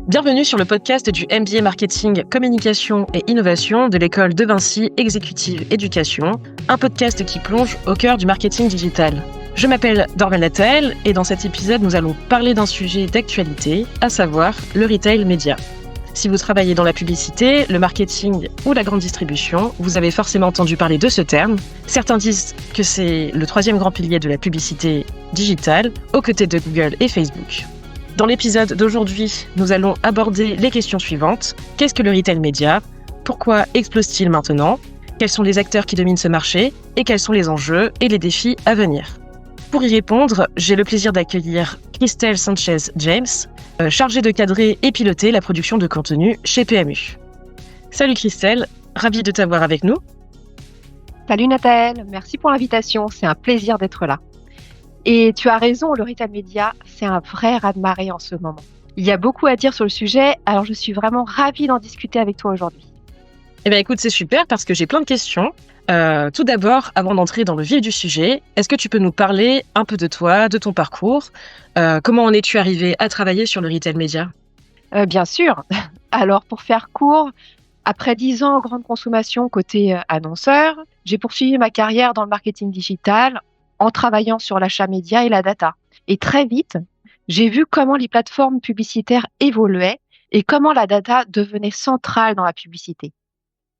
Bienvenue sur le podcast du MBA Marketing, Communication et Innovation de l'école de Vinci Executive Education, un podcast qui plonge au cœur du marketing digital. Je m'appelle Dorval Natel et dans cet épisode, nous allons parler d'un sujet d'actualité, à savoir le retail média. Si vous travaillez dans la publicité, le marketing ou la grande distribution, vous avez forcément entendu parler de ce terme. Certains disent que c'est le troisième grand pilier de la publicité digitale, aux côtés de Google et Facebook. Dans l'épisode d'aujourd'hui, nous allons aborder les questions suivantes. Qu'est-ce que le retail média ? Pourquoi explose-t-il maintenant ? Quels sont les acteurs qui dominent ce marché ? Et quels sont les enjeux et les défis à venir ? Pour y répondre, j'ai le plaisir d'accueillir Christelle Sanchez-James, chargée de cadrer et piloter la production de contenu chez PMU. Salut Christelle, ravie de t'avoir avec nous. Salut Nathalie, merci pour l'invitation, c'est un plaisir d'être là. Et tu as raison, le retail média, c'est un vrai raz-de-marée en ce moment. Il y a beaucoup à dire sur le sujet, alors je suis vraiment ravie d'en discuter avec toi aujourd'hui. Eh bien écoute, c'est super parce que j'ai plein de questions. Tout d'abord, avant d'entrer dans le vif du sujet, est-ce que tu peux nous parler un peu de toi, de ton parcours ? Comment en es-tu arrivée à travailler sur le retail média ? Bien sûr. Alors pour faire court, après 10 ans en grande consommation côté annonceur, j'ai poursuivi ma carrière dans le marketing digital en travaillant sur l'achat média et la data. Et très vite, j'ai vu comment les plateformes publicitaires évoluaient et comment la data devenait centrale dans la publicité.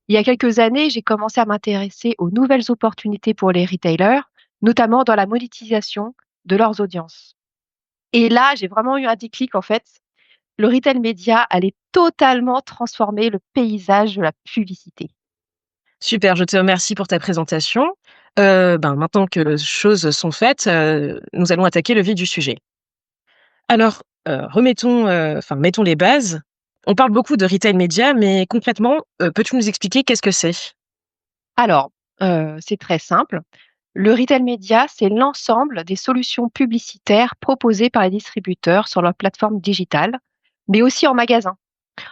Il y a quelques années, j'ai commencé à m'intéresser aux nouvelles opportunités pour les retailers, notamment dans la monétisation de leurs audiences. Et là, j'ai vraiment eu un déclic en fait. Le retail média allait totalement transformer le paysage de la publicité. Super, je te remercie pour ta présentation. Maintenant que les choses sont faites, nous allons attaquer le vif du sujet. Alors, mettons les bases. On parle beaucoup de retail média, mais concrètement, peux-tu nous expliquer qu'est-ce que c'est ? Alors, c'est très simple. Le retail média, c'est l'ensemble des solutions publicitaires proposées par les distributeurs sur leur plateforme digitale, mais aussi en magasin.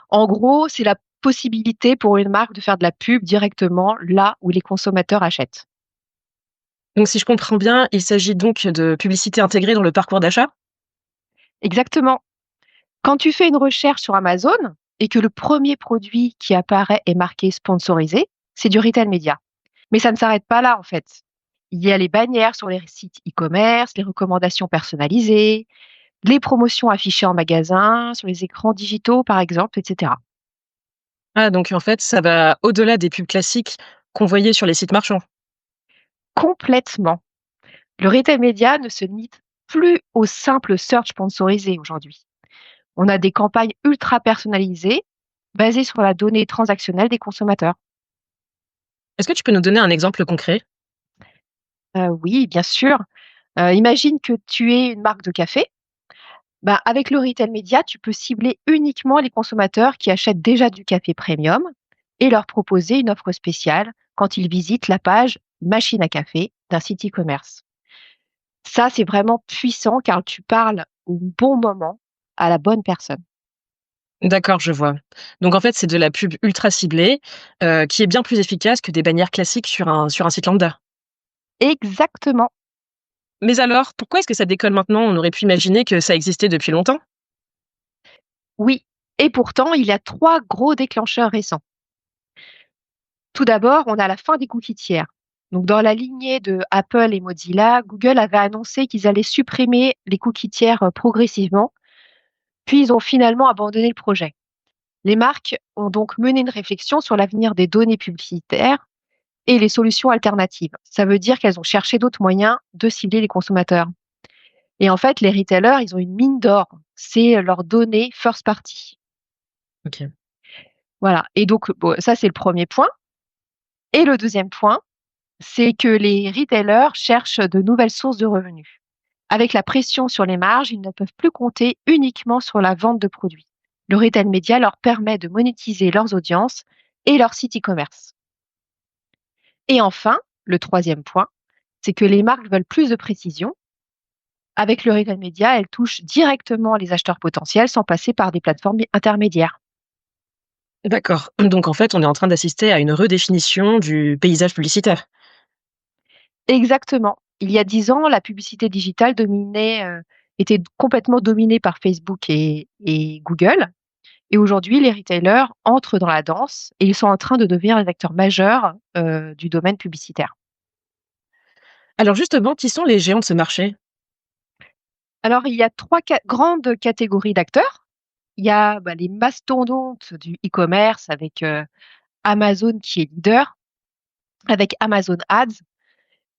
En gros, c'est la possibilité pour une marque de faire de la pub directement là où les consommateurs achètent. Donc si je comprends bien, il s'agit donc de publicité intégrée dans le parcours d'achat ? Exactement. Quand tu fais une recherche sur Amazon et que le premier produit qui apparaît est marqué sponsorisé, c'est du retail média. Mais ça ne s'arrête pas là, en fait. Il y a les bannières sur les sites e-commerce, les recommandations personnalisées, les promotions affichées en magasin, sur les écrans digitaux, par exemple, etc. Ah donc en fait, ça va au-delà des pubs classiques qu'on voyait sur les sites marchands. Complètement. Le retail média ne se limite plus au simple search sponsorisé aujourd'hui. On a des campagnes ultra personnalisées basées sur la donnée transactionnelle des consommateurs. Est-ce que tu peux nous donner un exemple concret ? Oui, bien sûr. Imagine que tu es une marque de café. Ben, avec le retail média, tu peux cibler uniquement les consommateurs qui achètent déjà du café premium et leur proposer une offre spéciale quand ils visitent la page machine à café d'un site e-commerce. Ça, c'est vraiment puissant car tu parles au bon moment à la bonne personne. D'accord, je vois. Donc en fait, c'est de la pub ultra ciblée, qui est bien plus efficace que des bannières classiques sur un site lambda. Exactement. Mais alors, pourquoi est-ce que ça décolle maintenant ? On aurait pu imaginer que ça existait depuis longtemps. Oui. Et pourtant, il y a 3 gros déclencheurs récents. Tout d'abord, on a la fin des cookies tiers. Donc, dans la lignée de Apple et Mozilla, Google avait annoncé qu'ils allaient supprimer les cookies tiers progressivement, puis ils ont finalement abandonné le projet. Les marques ont donc mené une réflexion sur l'avenir des données publicitaires et les solutions alternatives. Ça veut dire qu'elles ont cherché d'autres moyens de cibler les consommateurs. Et en fait, les retailers, ils ont une mine d'or. C'est leurs données first party. OK. Voilà. Et donc, bon, ça, c'est le premier point. Et le deuxième point, c'est que les retailers cherchent de nouvelles sources de revenus. Avec la pression sur les marges, ils ne peuvent plus compter uniquement sur la vente de produits. Le retail média leur permet de monétiser leurs audiences et leur site e-commerce. Et enfin, le troisième point, c'est que les marques veulent plus de précision. Avec le retail média, elles touchent directement les acheteurs potentiels sans passer par des plateformes intermédiaires. D'accord. Donc en fait, on est en train d'assister à une redéfinition du paysage publicitaire. Exactement. Il y a 10 ans, la publicité digitale était complètement dominée par Facebook et Google. Et aujourd'hui, les retailers entrent dans la danse et ils sont en train de devenir les acteurs majeurs du domaine publicitaire. Alors justement, qui sont les géants de ce marché? Alors, il y a trois grandes catégories d'acteurs. Il y a les mastodontes du e-commerce avec Amazon qui est leader, avec Amazon Ads.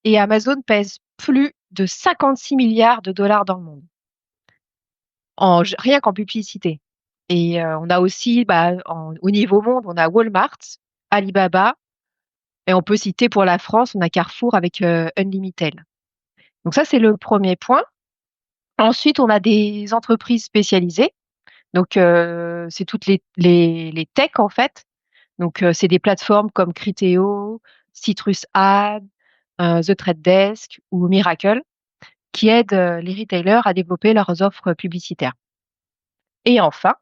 Et Amazon pèse plus de 56 milliards de dollars dans le monde, rien qu'en publicité. Et on a aussi, au niveau monde, on a Walmart, Alibaba, et on peut citer pour la France, on a Carrefour avec Unlimited. Donc ça, c'est le premier point. Ensuite, on a des entreprises spécialisées. Donc, c'est toutes les techs, en fait. Donc, c'est des plateformes comme Criteo, Citrus Ads, The Trade Desk ou Miracle qui aident les retailers à développer leurs offres publicitaires. Et enfin,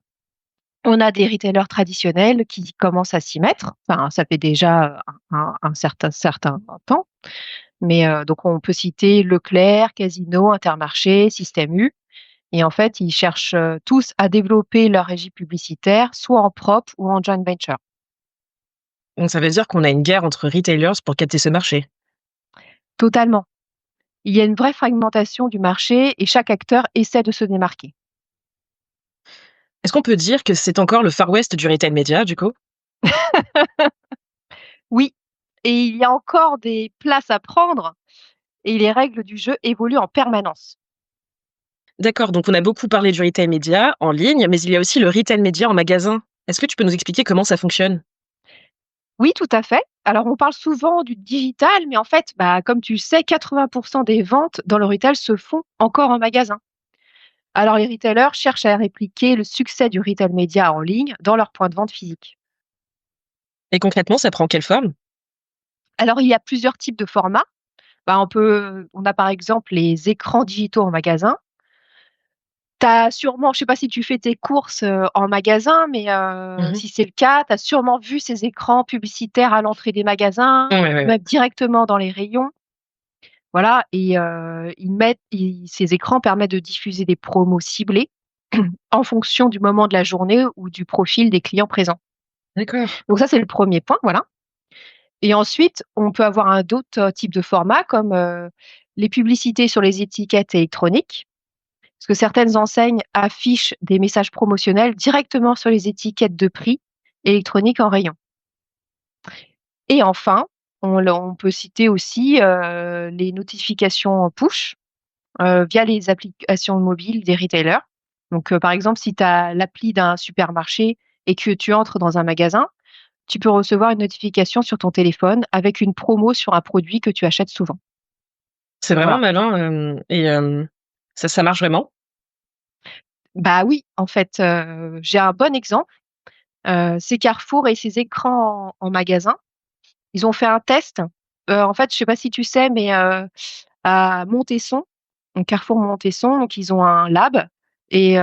on a des retailers traditionnels qui commencent à s'y mettre. Enfin, ça fait déjà un certain temps. Mais donc, on peut citer Leclerc, Casino, Intermarché, Système U. Et en fait, ils cherchent tous à développer leur régie publicitaire, soit en propre ou en joint venture. Donc ça veut dire qu'on a une guerre entre retailers pour capter ce marché. Totalement. Il y a une vraie fragmentation du marché et chaque acteur essaie de se démarquer. Est-ce qu'on peut dire que c'est encore le Far West du retail média, du coup? Oui, et il y a encore des places à prendre et les règles du jeu évoluent en permanence. D'accord, donc on a beaucoup parlé du retail média en ligne, mais il y a aussi le retail média en magasin. Est-ce que tu peux nous expliquer comment ça fonctionne? Oui, tout à fait. Alors, on parle souvent du digital, mais en fait, comme tu le sais, 80% des ventes dans le retail se font encore en magasin. Alors, les retailers cherchent à répliquer le succès du retail média en ligne dans leur point de vente physique. Et concrètement, ça prend quelle forme? Alors, il y a plusieurs types de formats. On a par exemple les écrans digitaux en magasin. Tu as sûrement, je sais pas si tu fais tes courses en magasin, mais Mmh. si c'est le cas, tu as sûrement vu ces écrans publicitaires à l'entrée des magasins, Ouais, ouais, ouais. même directement dans les rayons. Voilà, et ces écrans permettent de diffuser des promos ciblés en fonction du moment de la journée ou du profil des clients présents. D'accord. Donc ça, c'est le premier point, voilà. Et ensuite, on peut avoir un d'autres types de formats comme les publicités sur les étiquettes électroniques, parce que certaines enseignes affichent des messages promotionnels directement sur les étiquettes de prix électroniques en rayon. Et enfin, on peut citer aussi les notifications push via les applications mobiles des retailers. Donc, par exemple, si tu as l'appli d'un supermarché et que tu entres dans un magasin, tu peux recevoir une notification sur ton téléphone avec une promo sur un produit que tu achètes souvent. C'est vraiment Voilà. malin, ça marche vraiment? Bah oui, en fait, j'ai un bon exemple, c'est Carrefour et ses écrans en magasin. Ils ont fait un test, en fait, je sais pas si tu sais, mais à Montesson, donc Carrefour Montesson, donc ils ont un lab et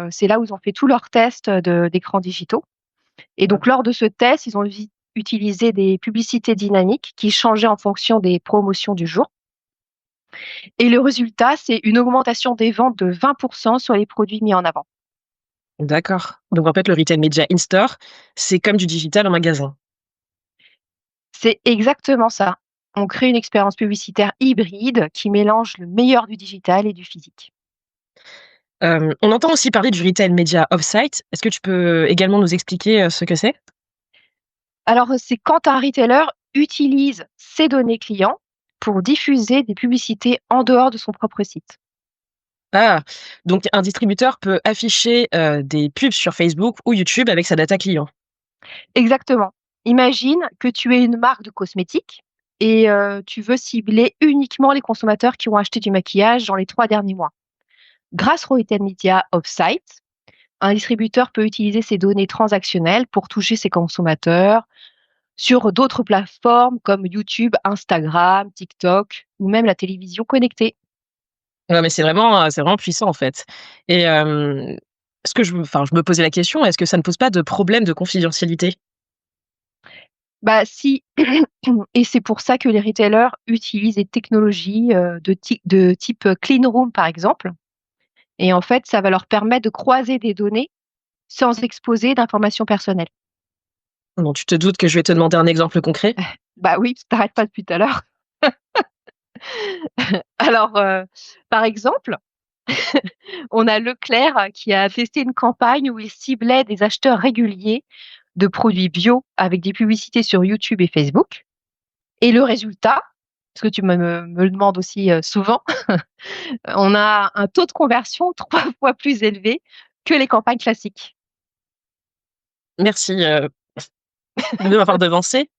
c'est là où ils ont fait tous leurs tests d'écrans digitaux et Waouh. donc lors de ce test, ils ont utilisé des publicités dynamiques qui changeaient en fonction des promotions du jour et le résultat, c'est une augmentation des ventes de 20% sur les produits mis en avant. D'accord. Donc en fait, le retail média in-store, c'est comme du digital en magasin. C'est exactement ça. On crée une expérience publicitaire hybride qui mélange le meilleur du digital et du physique. On entend aussi parler du retail média off-site. Est-ce que tu peux également nous expliquer, ce que c'est? Alors, c'est quand un retailer utilise ses données clients pour diffuser des publicités en dehors de son propre site. Ah! Donc un distributeur peut afficher, des pubs sur Facebook ou YouTube avec sa data client. Exactement. Imagine que tu es une marque de cosmétiques et tu veux cibler uniquement les consommateurs qui ont acheté du maquillage dans les 3 derniers mois. Grâce au Retail Media Offsite, un distributeur peut utiliser ces données transactionnelles pour toucher ses consommateurs sur d'autres plateformes comme YouTube, Instagram, TikTok ou même la télévision connectée. Ouais, mais c'est vraiment puissant, en fait. Et ce que je me posais la question, est-ce que ça ne pose pas de problème de confidentialité? Bah si, et c'est pour ça que les retailers utilisent des technologies, de type clean room, par exemple et en fait, ça va leur permettre de croiser des données sans exposer d'informations personnelles. Bon, tu te doutes que je vais te demander un exemple concret? Bah oui, tu t'arrêtes pas depuis tout à l'heure. Alors, par exemple, on a Leclerc qui a testé une campagne où il ciblait des acheteurs réguliers de produits bio avec des publicités sur YouTube et Facebook. Et le résultat, parce que tu me le demandes aussi souvent, on a un taux de conversion 3 fois plus élevé que les campagnes classiques. Merci, de m'avoir devancée.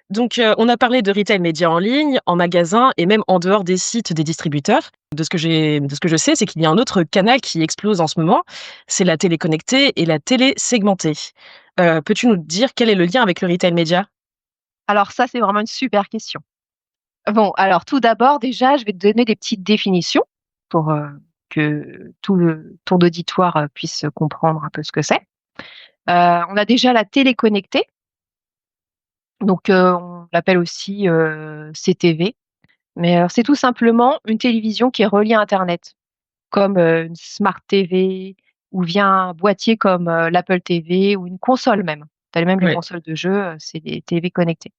Donc, on a parlé de retail média en ligne, en magasin et même en dehors des sites des distributeurs. De ce que je sais, c'est qu'il y a un autre canal qui explose en ce moment, c'est la télé connectée et la télé segmentée. Peux-tu nous dire quel est le lien avec le retail média? Alors ça, c'est vraiment une super question. Bon, alors tout d'abord, déjà, je vais te donner des petites définitions pour que tout ton auditoire puisse comprendre un peu ce que c'est. On a déjà la télé connectée, donc on l'appelle aussi CTV, mais c'est tout simplement une télévision qui est reliée à Internet, comme une Smart TV ou via un boîtier comme l'Apple TV ou une console même. Tu as même les Ouais. consoles de jeux, c'est des TV connectées.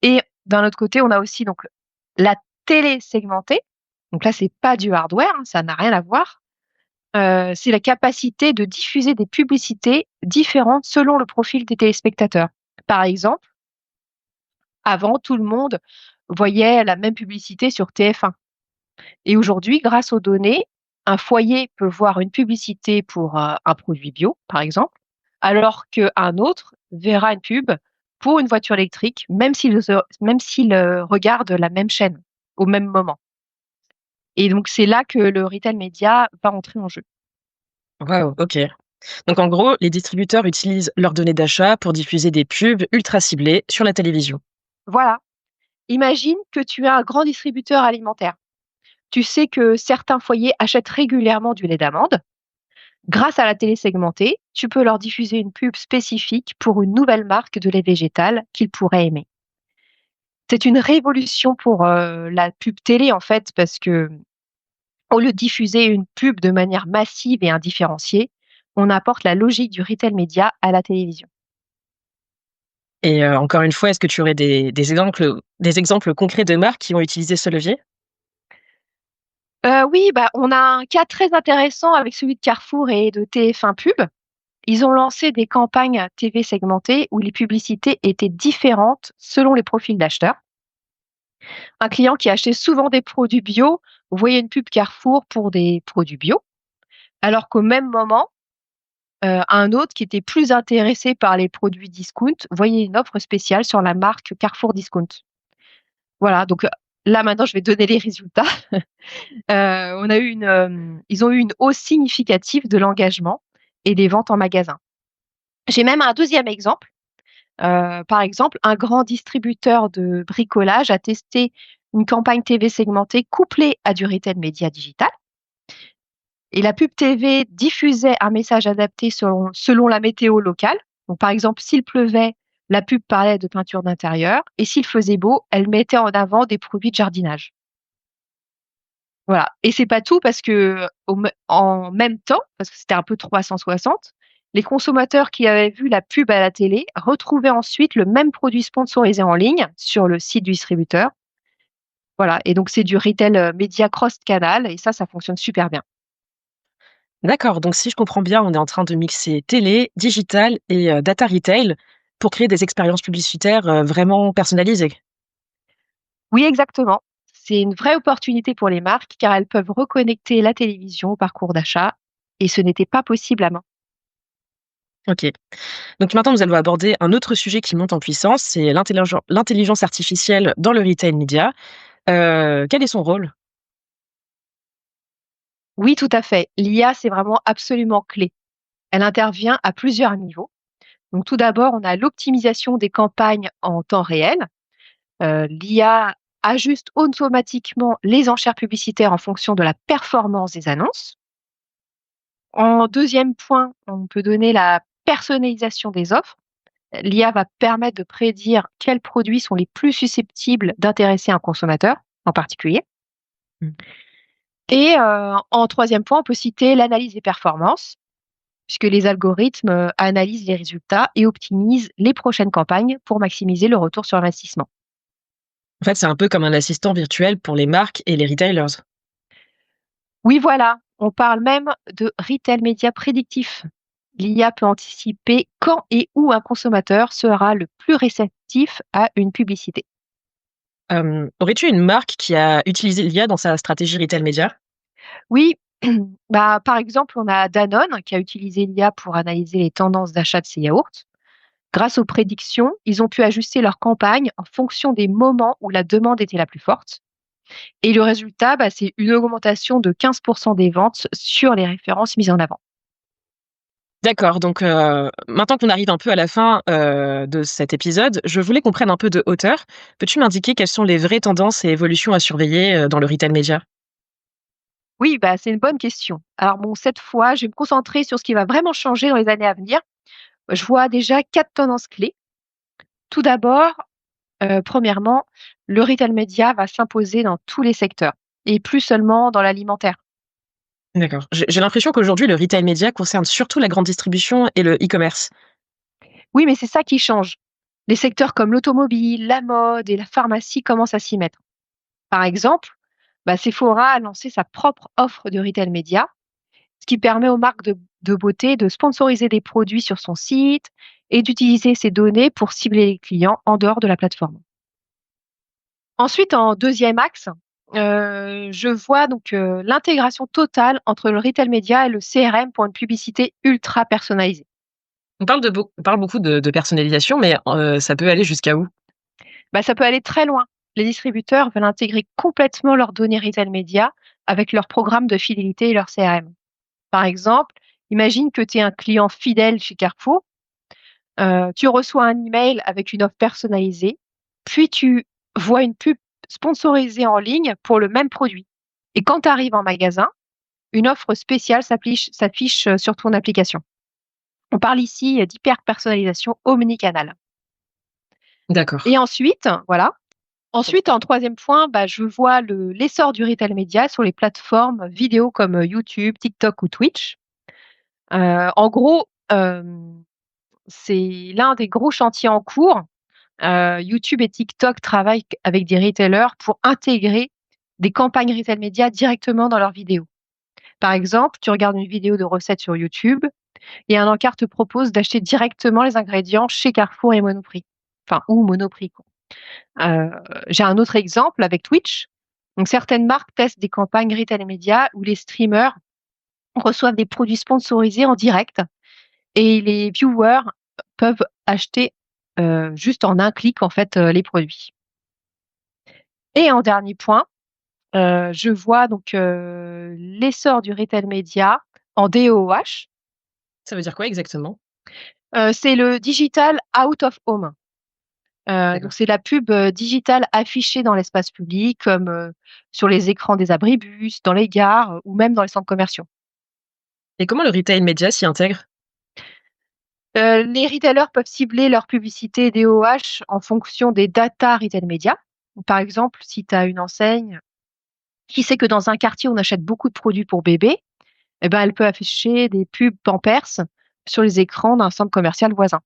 Et d'un autre côté, on a aussi donc la télé segmentée. Donc là, c'est pas du hardware, hein, ça n'a rien à voir. C'est la capacité de diffuser des publicités différentes selon le profil des téléspectateurs. Par exemple, avant, tout le monde voyait la même publicité sur TF1. Et aujourd'hui, grâce aux données, un foyer peut voir une publicité pour un produit bio, par exemple, alors qu'un autre verra une pub pour une voiture électrique, même s'il regarde la même chaîne au même moment. Et donc, c'est là que le retail média va entrer en jeu. Waouh, OK. Donc en gros, les distributeurs utilisent leurs données d'achat pour diffuser des pubs ultra ciblées sur la télévision. Voilà. Imagine que tu as un grand distributeur alimentaire. Tu sais que certains foyers achètent régulièrement du lait d'amande. Grâce à la télé segmentée, tu peux leur diffuser une pub spécifique pour une nouvelle marque de lait végétal qu'ils pourraient aimer. C'est une révolution pour la pub télé en fait, parce que au lieu de diffuser une pub de manière massive et indifférenciée, on apporte la logique du retail média à la télévision. Et encore une fois, est-ce que tu aurais des exemples concrets de marques qui ont utilisé ce levier? Oui, bah, on a un cas très intéressant avec celui de Carrefour et de TF1 Pub. Ils ont lancé des campagnes TV segmentées où les publicités étaient différentes selon les profils d'acheteurs. Un client qui achetait souvent des produits bio voyait une pub Carrefour pour des produits bio, alors qu'au même moment, un autre qui était plus intéressé par les produits discount voyait une offre spéciale sur la marque Carrefour Discount. Voilà, donc là maintenant je vais donner les résultats. Ils ont eu une hausse significative de l'engagement et des ventes en magasin. J'ai même un deuxième exemple. Par exemple, un grand distributeur de bricolage a testé une campagne TV segmentée couplée à du retail média digital. Et la pub TV diffusait un message adapté selon la météo locale. Donc, par exemple, s'il pleuvait, la pub parlait de peinture d'intérieur et s'il faisait beau, elle mettait en avant des produits de jardinage. Voilà, et c'est pas tout parce que en même temps, parce que c'était un peu 360, les consommateurs qui avaient vu la pub à la télé retrouvaient ensuite le même produit sponsorisé en ligne sur le site du distributeur. Voilà, et donc c'est du retail, média cross canal et ça fonctionne super bien. D'accord, donc si je comprends bien, on est en train de mixer télé, digital et data retail pour créer des expériences publicitaires, vraiment personnalisées. Oui, exactement. C'est une vraie opportunité pour les marques car elles peuvent reconnecter la télévision au parcours d'achat et ce n'était pas possible avant. OK. Donc maintenant, nous allons aborder un autre sujet qui monte en puissance, c'est l'intelligence artificielle dans le retail média. Quel est son rôle? Oui, tout à fait. L'IA, c'est vraiment absolument clé. Elle intervient à plusieurs niveaux. Donc tout d'abord, on a l'optimisation des campagnes en temps réel. L'IA ajuste automatiquement les enchères publicitaires en fonction de la performance des annonces. En deuxième point, on peut donner la personnalisation des offres. L'IA va permettre de prédire quels produits sont les plus susceptibles d'intéresser un consommateur en particulier. Mmh. Et en troisième point, on peut citer l'analyse des performances. puisque les algorithmes analysent les résultats et optimisent les prochaines campagnes pour maximiser le retour sur investissement. En fait, c'est un peu comme un assistant virtuel pour les marques et les retailers. Oui, voilà, on parle même de retail média prédictif. L'IA peut anticiper quand et où un consommateur sera le plus réceptif à une publicité. Aurais-tu une marque qui a utilisé l'IA dans sa stratégie retail média? Oui, bah, par exemple, on a Danone qui a utilisé l'IA pour analyser les tendances d'achat de ses yaourts. Grâce aux prédictions, ils ont pu ajuster leur campagne en fonction des moments où la demande était la plus forte. Et le résultat, bah, c'est une augmentation de 15% des ventes sur les références mises en avant. D'accord, donc maintenant qu'on arrive un peu à la fin, de cet épisode, je voulais qu'on prenne un peu de hauteur. Peux-tu m'indiquer quelles sont les vraies tendances et évolutions à surveiller, dans le retail média? Oui, bah, c'est une bonne question. Alors bon, cette fois, je vais me concentrer sur ce qui va vraiment changer dans les années à venir. Je vois déjà 4 tendances clés. Tout d'abord, premièrement, le retail média va s'imposer dans tous les secteurs et plus seulement dans l'alimentaire. D'accord. J'ai l'impression qu'aujourd'hui, le retail média concerne surtout la grande distribution et le e-commerce. Oui, mais c'est ça qui change. Les secteurs comme l'automobile, la mode et la pharmacie commencent à s'y mettre. Par exemple, bah, Sephora a lancé sa propre offre de retail média, ce qui permet aux marques de beauté de sponsoriser des produits sur son site et d'utiliser ces données pour cibler les clients en dehors de la plateforme. Ensuite, en deuxième axe, je vois donc l'intégration totale entre le retail média et le CRM pour une publicité ultra personnalisée. On parle beaucoup de personnalisation, mais ça peut aller jusqu'à où? Bah, ça peut aller très loin. Les distributeurs veulent intégrer complètement leurs données retail média avec leur programme de fidélité et leur CRM. Par exemple, imagine que tu es un client fidèle chez Carrefour, tu reçois un email avec une offre personnalisée, puis tu vois une pub sponsorisée en ligne pour le même produit. Et quand tu arrives en magasin, une offre spéciale s'affiche sur ton application. On parle ici d'hyper-personnalisation omnicanal. D'accord. Et ensuite, voilà. Ensuite, en troisième point, bah, je vois l'essor du retail média sur les plateformes vidéo comme YouTube, TikTok ou Twitch. En gros, c'est l'un des gros chantiers en cours. YouTube et TikTok travaillent avec des retailers pour intégrer des campagnes retail média directement dans leurs vidéos. Par exemple, tu regardes une vidéo de recette sur YouTube et un encart te propose d'acheter directement les ingrédients chez Carrefour et Monoprix. Enfin, ou Monoprix, quoi. Heu, j'ai un autre exemple avec Twitch. Donc certaines marques testent des campagnes retail média où les streamers reçoivent des produits sponsorisés en direct et les viewers peuvent acheter, juste en un clic en fait, les produits. Et en dernier point, je vois donc, l'essor du retail média en DOOH. Ça veut dire quoi exactement? C'est le digital out of home. Donc D'accord. c'est la pub, digitale affichée dans l'espace public comme, sur les écrans des abribus, dans les gares, ou même dans les centres commerciaux. Et comment le retail média s'y intègre? Les retailers peuvent cibler leur publicité DOH en fonction des data retail média. Par exemple, si tu as une enseigne qui sait que dans un quartier, on achète beaucoup de produits pour bébés, eh ben, elle peut afficher des pubs Pampers sur les écrans d'un centre commercial voisin.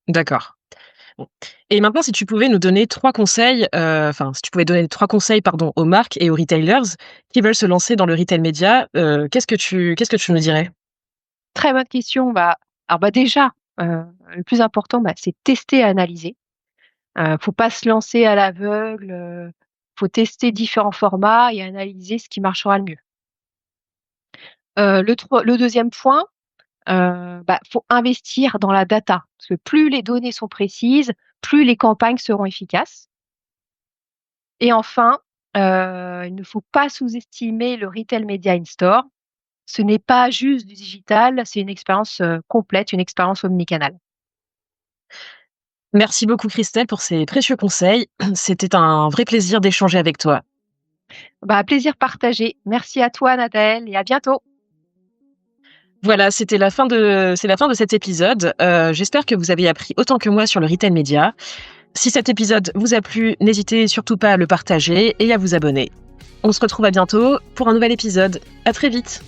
D'accord. Bon, et maintenant, si tu pouvais nous donner 3 conseils, si tu pouvais donner 3 conseils, pardon, aux marques et aux retailers qui veulent se lancer dans le retail média, qu'est-ce que tu nous dirais? Très bonne question. Bah, déjà, le plus important, bah, c'est tester et analyser. Faut pas se lancer à l'aveugle, faut tester différents formats et analyser ce qui marchera le mieux. Le 2e point, bah, faut investir dans la data, parce que plus les données sont précises, plus les campagnes seront efficaces. Et enfin, il ne faut pas sous-estimer le retail media in store. Ce n'est pas juste du digital, c'est une expérience, complète, une expérience omnicanal. Merci beaucoup Christelle pour ces précieux conseils. C'était un vrai plaisir d'échanger avec toi. Bah, plaisir partagé. Merci à toi Nathalie et à bientôt. Voilà, c'est la fin de cet épisode. J'espère que vous avez appris autant que moi sur le retail média. Si cet épisode vous a plu, n'hésitez surtout pas à le partager et à vous abonner. On se retrouve à bientôt pour un nouvel épisode. À très vite.